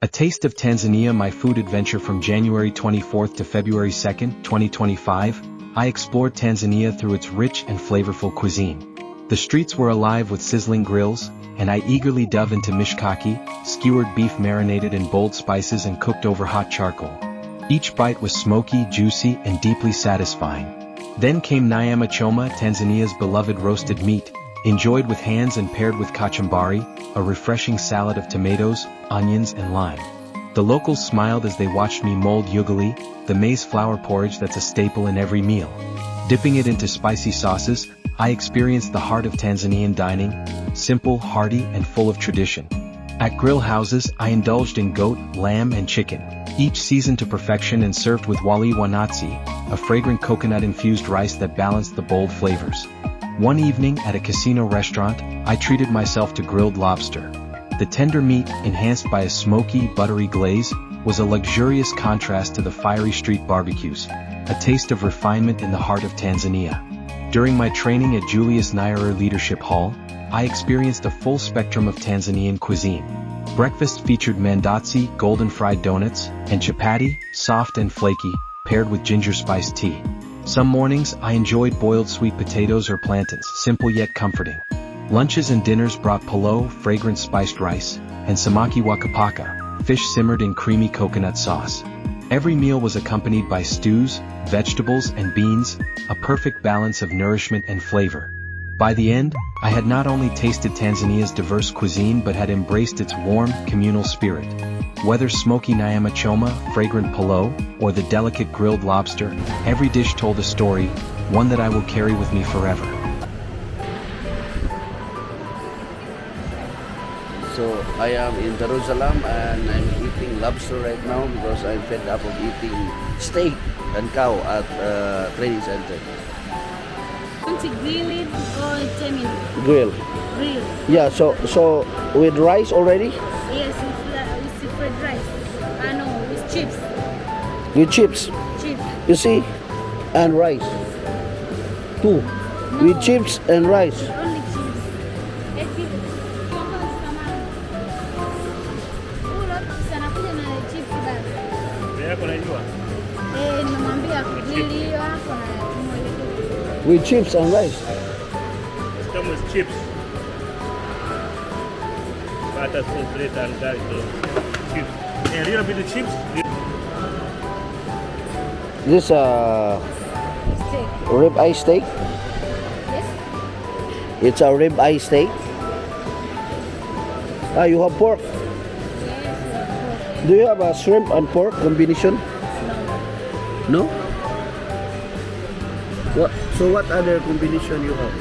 A taste of Tanzania, my food adventure from January 24th to February 2nd, 2025, I explored Tanzania through its rich and flavorful cuisine. The streets were alive with sizzling grills, and I eagerly dove into Mishkaki, skewered beef marinated in bold spices and cooked over hot charcoal. Each bite was smoky, juicy, and deeply satisfying. Then came Nyama Choma, Tanzania's beloved roasted meat, enjoyed with hands and paired with kachumbari, a refreshing salad of tomatoes, onions, and lime. The locals smiled as they watched me mold ugali, the maize flour porridge that's a staple in every meal. Dipping it into spicy sauces, I experienced the heart of Tanzanian dining, simple, hearty, and full of tradition. At grill houses, I indulged in goat, lamb, and chicken, each seasoned to perfection and served with wali wanatsi, a fragrant coconut-infused rice that balanced the bold flavors. One evening at a casino restaurant, I treated myself to grilled lobster. The tender meat, enhanced by a smoky, buttery glaze, was a luxurious contrast to the fiery street barbecues, a taste of refinement in the heart of Tanzania. During my training at Julius Nyerere Leadership Hall, I experienced a full spectrum of Tanzanian cuisine. Breakfast featured Mandazi, golden-fried doughnuts, and chapati, soft and flaky, paired with ginger spiced tea. Some mornings I enjoyed boiled sweet potatoes or plantains, simple yet comforting. Lunches and dinners brought pilau, fragrant spiced rice, and samaki wa kapaka, fish simmered in creamy coconut sauce. Every meal was accompanied by stews, vegetables, and beans, a perfect balance of nourishment and flavor. By the end, I had not only tasted Tanzania's diverse cuisine but had embraced its warm, communal spirit. Whether smoky Nyama Choma, fragrant pilau, or the delicate grilled lobster, every dish told a story, one that I will carry with me forever. So I am in Salaam and I'm eating lobster right now because I'm fed up of eating steak and cow at training center. Want to grill it or Grill. Grill. Yeah. So with rice already? Yes, with fried rice. No, with chips. With chips. Chips. You see, and rice. Two. No. With chips and rice. Only chips. Sanakuja na chips bado. Yako najua. Nimemwambia grili hapo na With chips and rice. It comes with chips. Butter, sauce, bread, and garlic. Chips. And a little bit of chips. This steak. rib eye steak. Yes. It's a rib eye steak. Ah, you have pork. Yes. Do you have a shrimp and pork combination? No. No? What? So what other combination you have?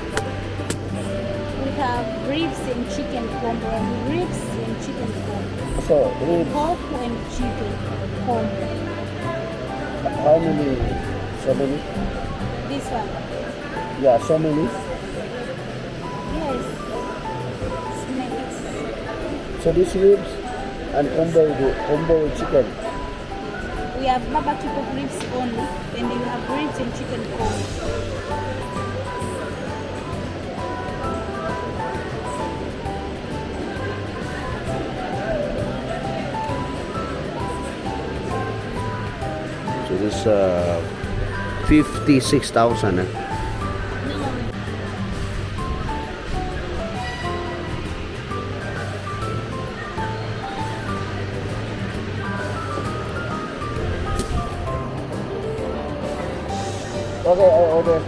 We have ribs and chicken combo and ribs and chicken combo. So ribs. Pork and chicken combo. How many? So many? This one. Yeah, so many. Yes. Snakes. So these ribs and combo with chicken. We have barbecue pork ribs only, and then we have ribs and chicken combo. So this 56,000. No. Okay, I order.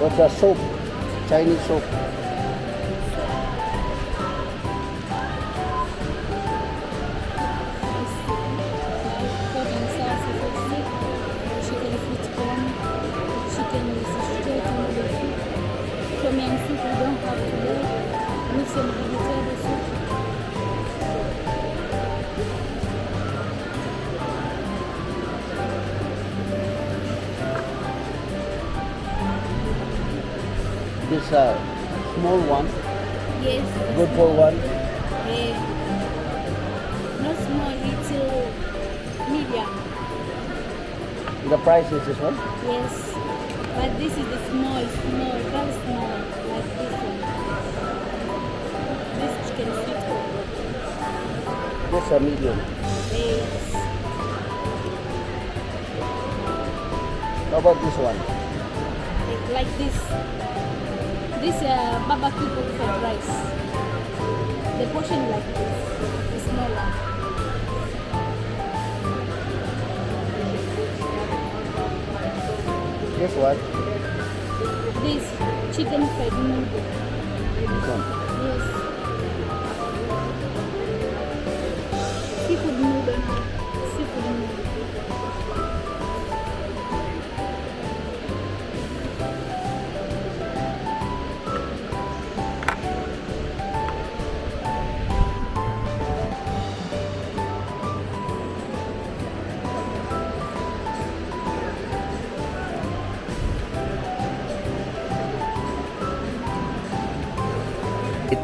What's a soup? Chinese soup. Chicken with corn, chicken with straight on the soup. Tom yum soup we don't have today. Mix and vegetable soup. This small one, Yes. good for one. Not small, it's medium. The price is this one? Yes. But this is the small, very small, like this one. This chicken soup. This a medium. Yes. How about this one? Like this. This BBQ fried rice. The portion like this. The small one. This one? This chicken fried noodle. This one? Yes. Seafood noodle. Seafood noodle.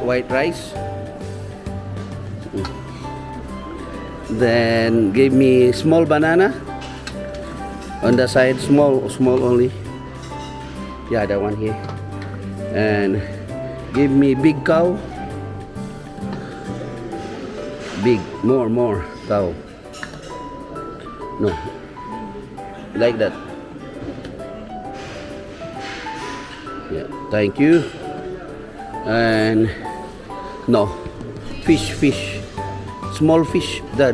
White rice. Then give me small banana on the side, small only. Yeah, that one here. And give me big cow. Big, more cow. No, like that. Yeah, thank you. And no, fish, small fish. There.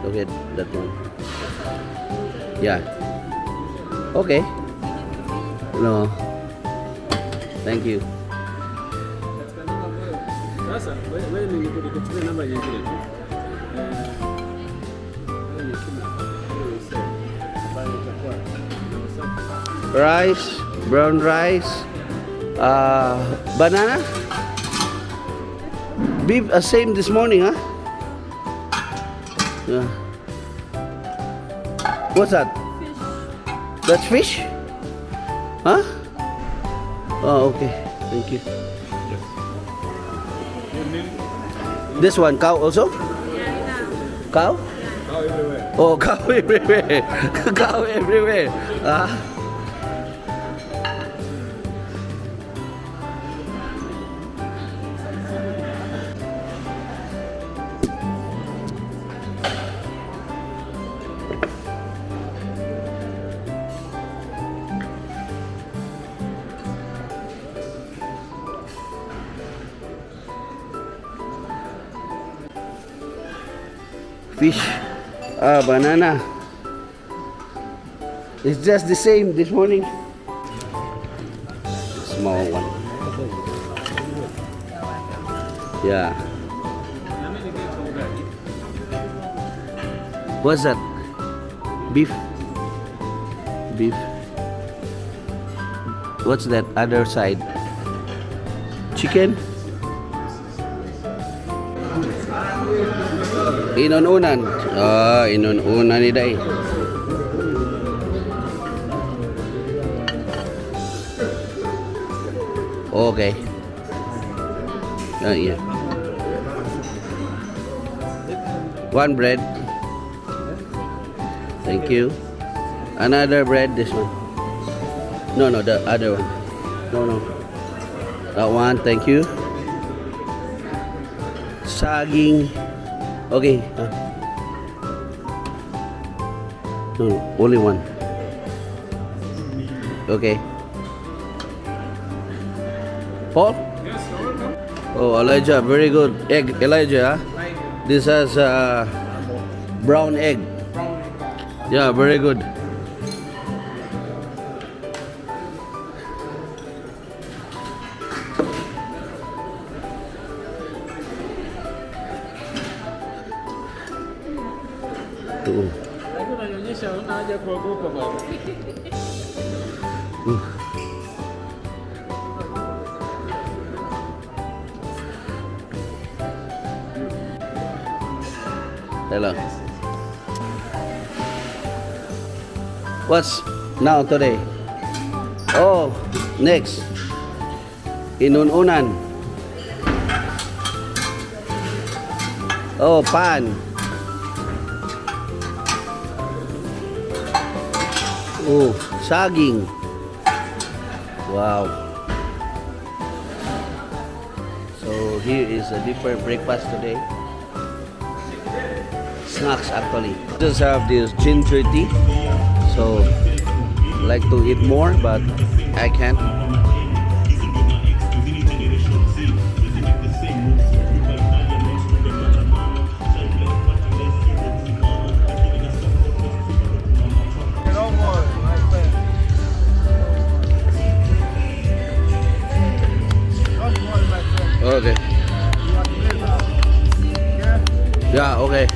Look at that one. Yeah. Okay. No. Thank you. Rice, brown rice, banana, beef, same this morning, huh? Yeah. What's that? Fish. That's fish? Huh? Oh, okay. Thank you. This one, cow also? Cow? Cow everywhere. Oh, cow everywhere. Cow everywhere. Fish, banana. It's just the same this morning. Small one. Yeah. What's that? Beef. Beef. What's that other side? Chicken? Inununan. Inununan ni day. Okay. Yeah. One bread. Thank you. Another bread, this one. No, the other one. No. That one, thank you. Saging. Okay. No, only one. Okay. Paul? Yes, welcome. Oh, Elijah, very good. Egg, Elijah. This has brown egg. Yeah, very good. Hello. What's now today? Oh, next. Inununan. Oh, pan. Oh, saging. Wow. So here is a different breakfast today. Snacks actually. Just have this ginger tea. So like to eat more, but I can't. Okay. Yeah, okay.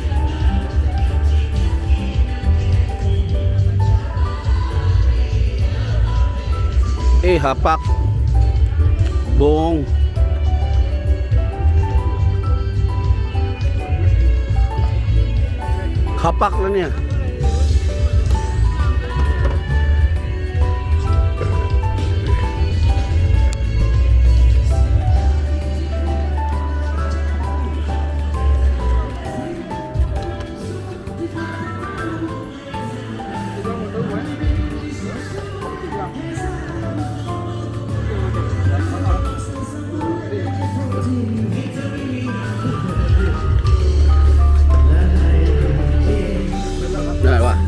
Hapak. Buong. Hapak na niya.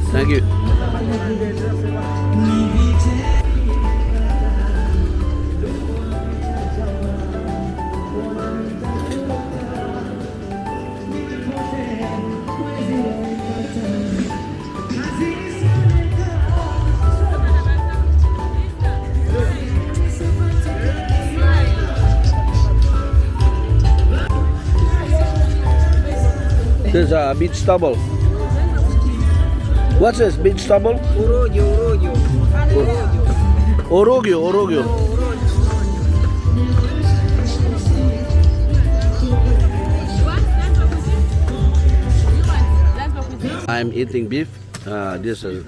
Thank you. This is beach stubble. What's this? Beach stubble? Orogio. Orogio. I'm eating beef. This is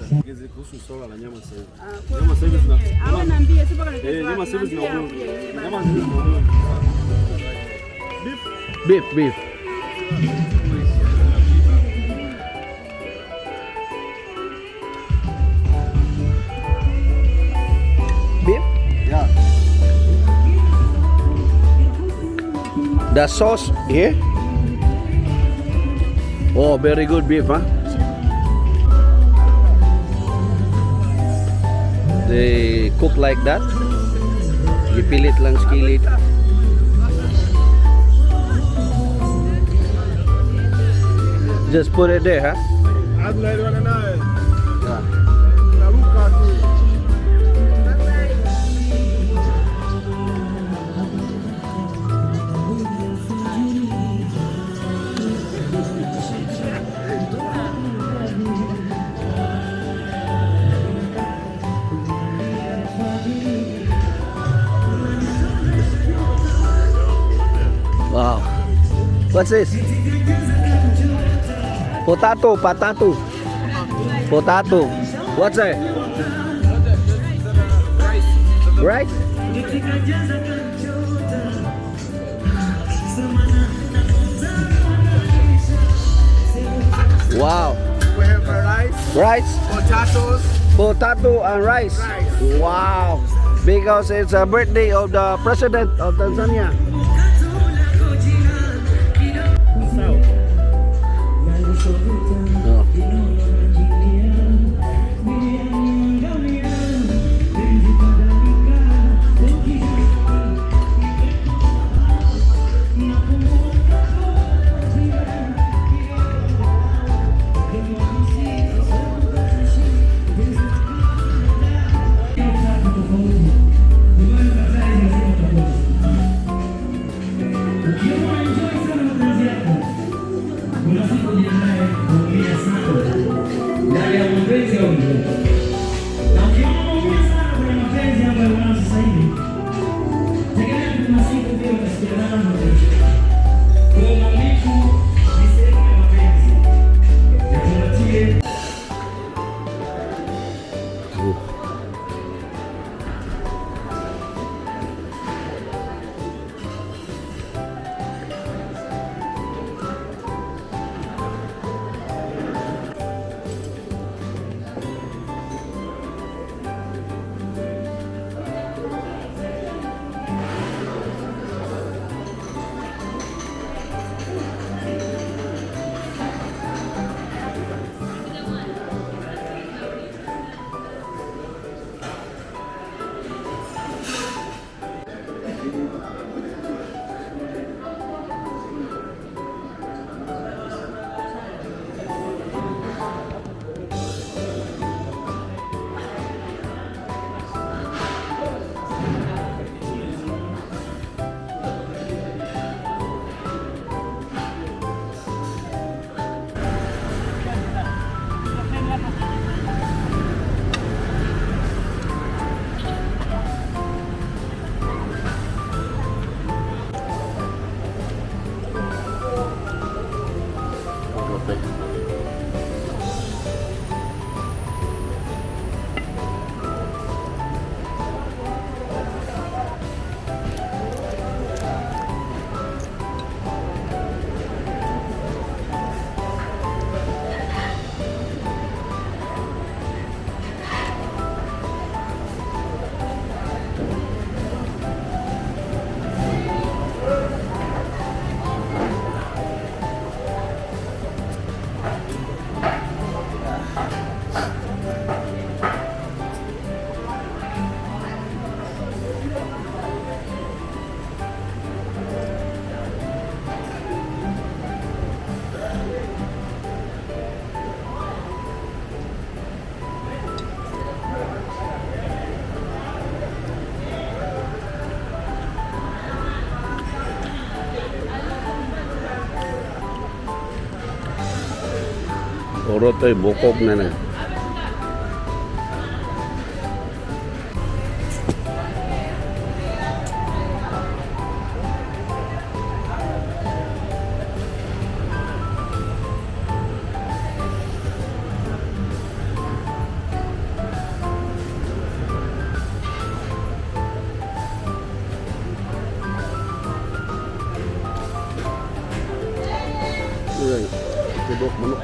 beef. Yeah. The sauce here. Oh, very good beef, huh? They cook like that. Gipilit lang skillet. Just put it there, huh? Wow. What's this? Potato. What's that? Rice? Wow. We have rice, Potato and rice. Wow. Because it's a birthday of the president of Tanzania. Torotoy bukog na na. Tibok manok.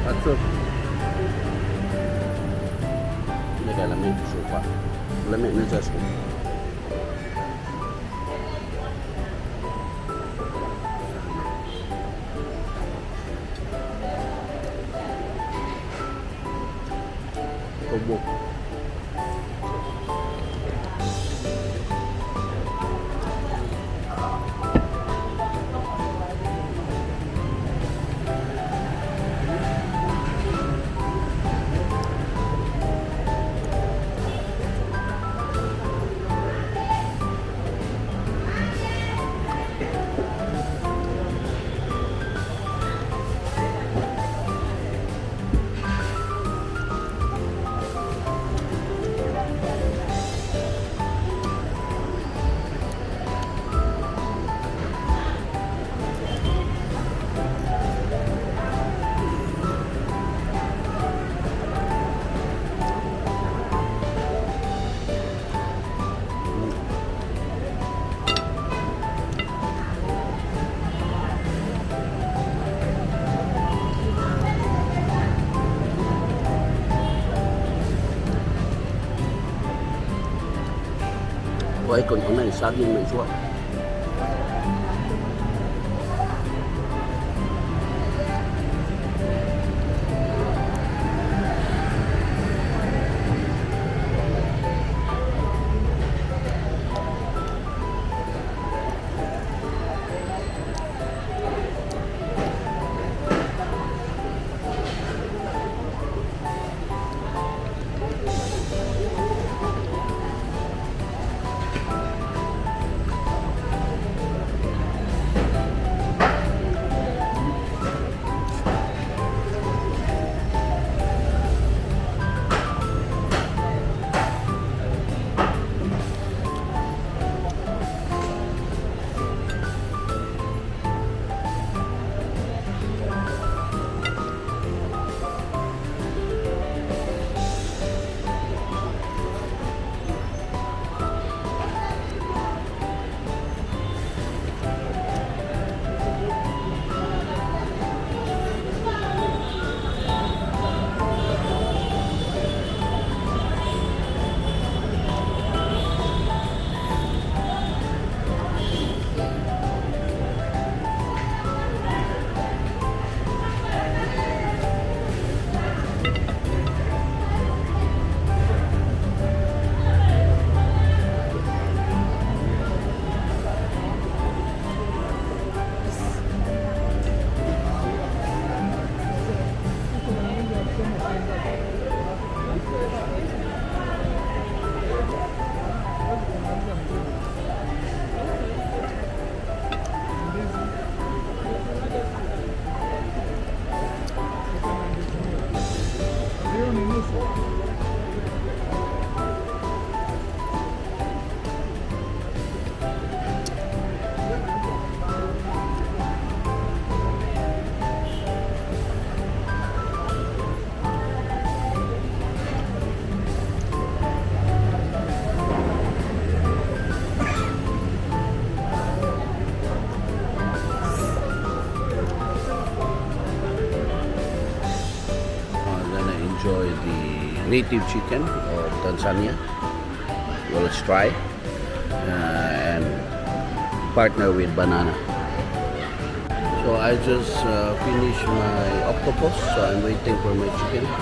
Patso. Ini kayak lamig supa. Lamig na just. Tubok. Vậy còn con này saging này chua. Enjoy the native chicken of Tanzania. Well, let's try and partner with banana. So I just finished my octopus, so I'm waiting for my chicken and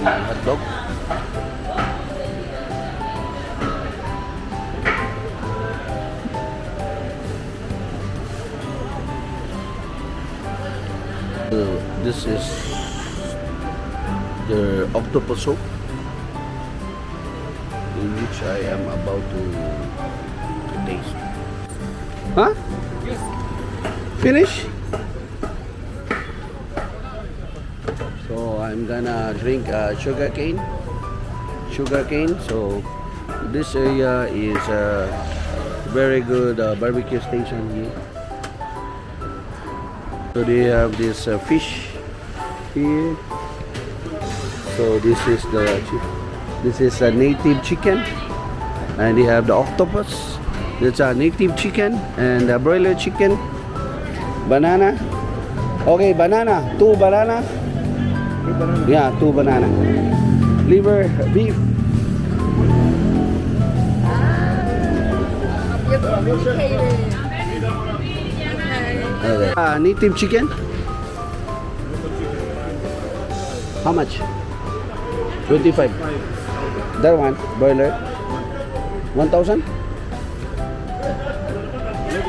my hot dog. This is the octopus soup, in which I am about to taste. Huh? Yes. Finish? So I'm gonna drink sugar cane. So this area is a very good barbecue station here. So they have this fish here. So this is a native chicken, and they have the octopus. It's a native chicken and a broiler chicken. Banana. Okay, banana. 2 banana. Yeah, 2 banana. Liver, beef. Okay. Native chicken. How much? 25. That one, broiler. 1,000?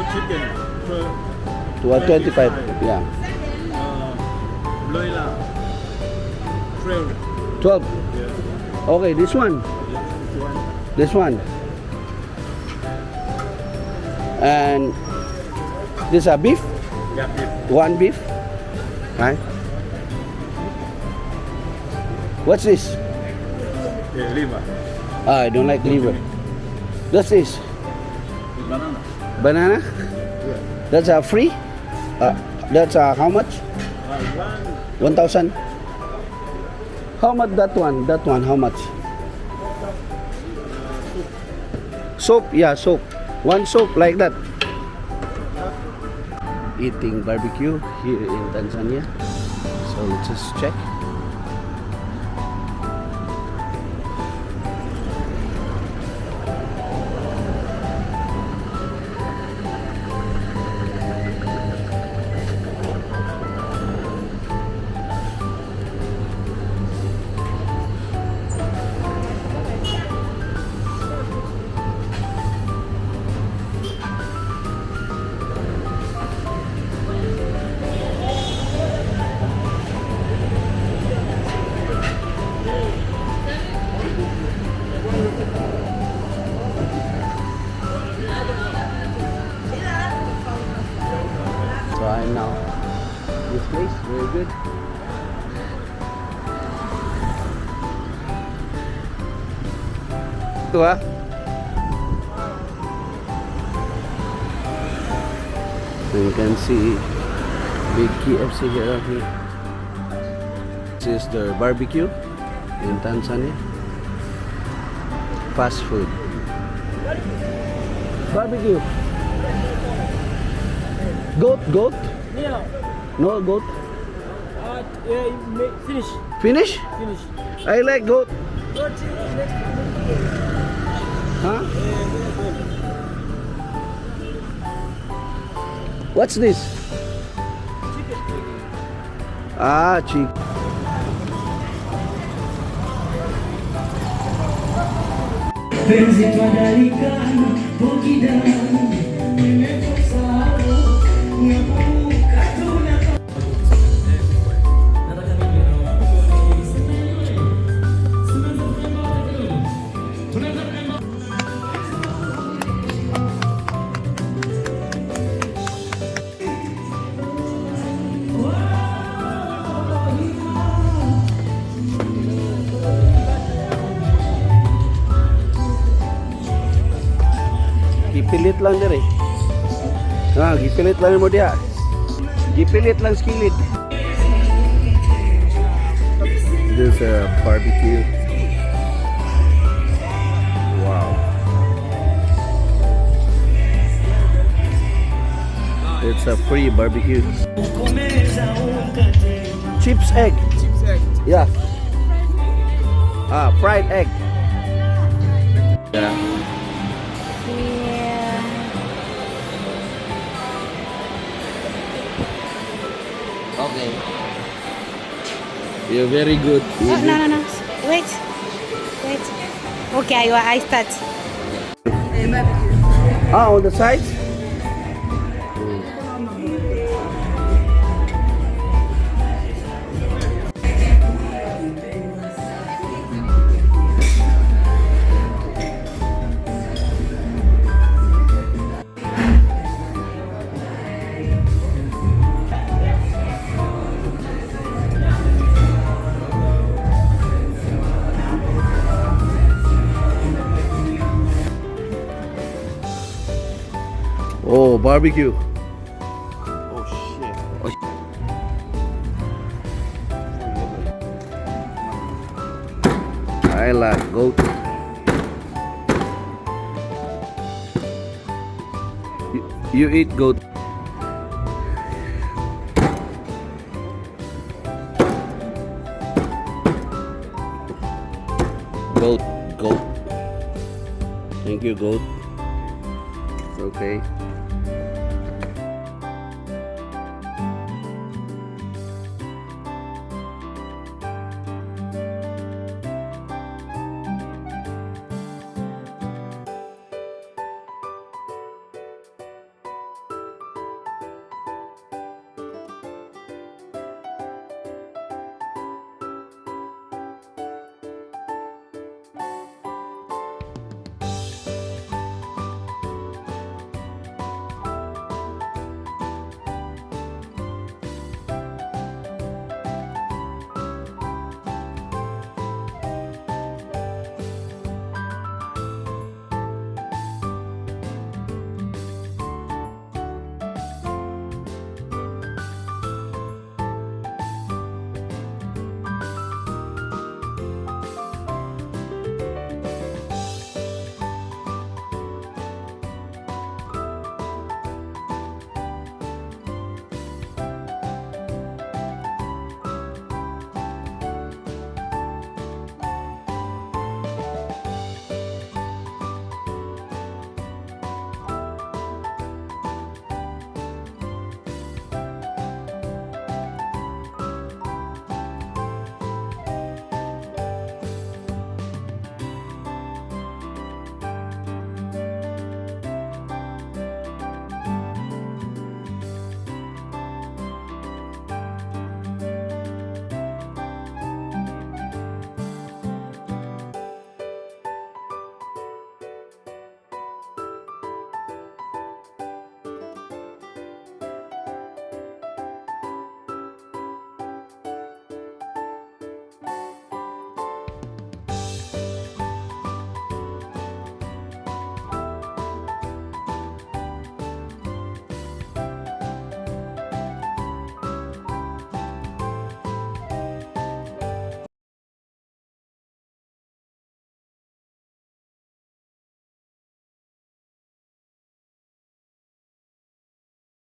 Chicken. 25. Yeah. Broiler. 12. 12. Yes. Okay, this one. This one. And this is a beef. Yeah, beef. 1 beef. Right. What's this? Yeah, liver. I don't like liver. What's this? Banana. Banana? Yeah. That's free? That's how much? 1,000. How much that one? That one, how much? Soap? Yeah, soap. 1 soap like that. Eating barbecue here in Tanzania. So let's just check. Right now, this place very good. Ito so you can see big KFC here. This is the barbecue in Tanzania. Fast food. Barbecue. Goat? Yeah. No goat? Finish. Finish? Finish. I like goat. Huh? What's this? Ah, chicken. Penzi twadalika pokidani nimekusahau nakumbuka tuna Gipilit lang diri. Gipilit lang mo dia. Gipilit lang skillet. This barbecue. Wow. It's a free barbecue. Chips egg. Chips egg. Yeah. Fried egg. Yeah. You're very good. Oh, no. Wait. Okay, I start. Ah, on the side? Oh, barbecue. Oh shit. I like goat. You eat goat. Goat. Thank you, goat. It's okay.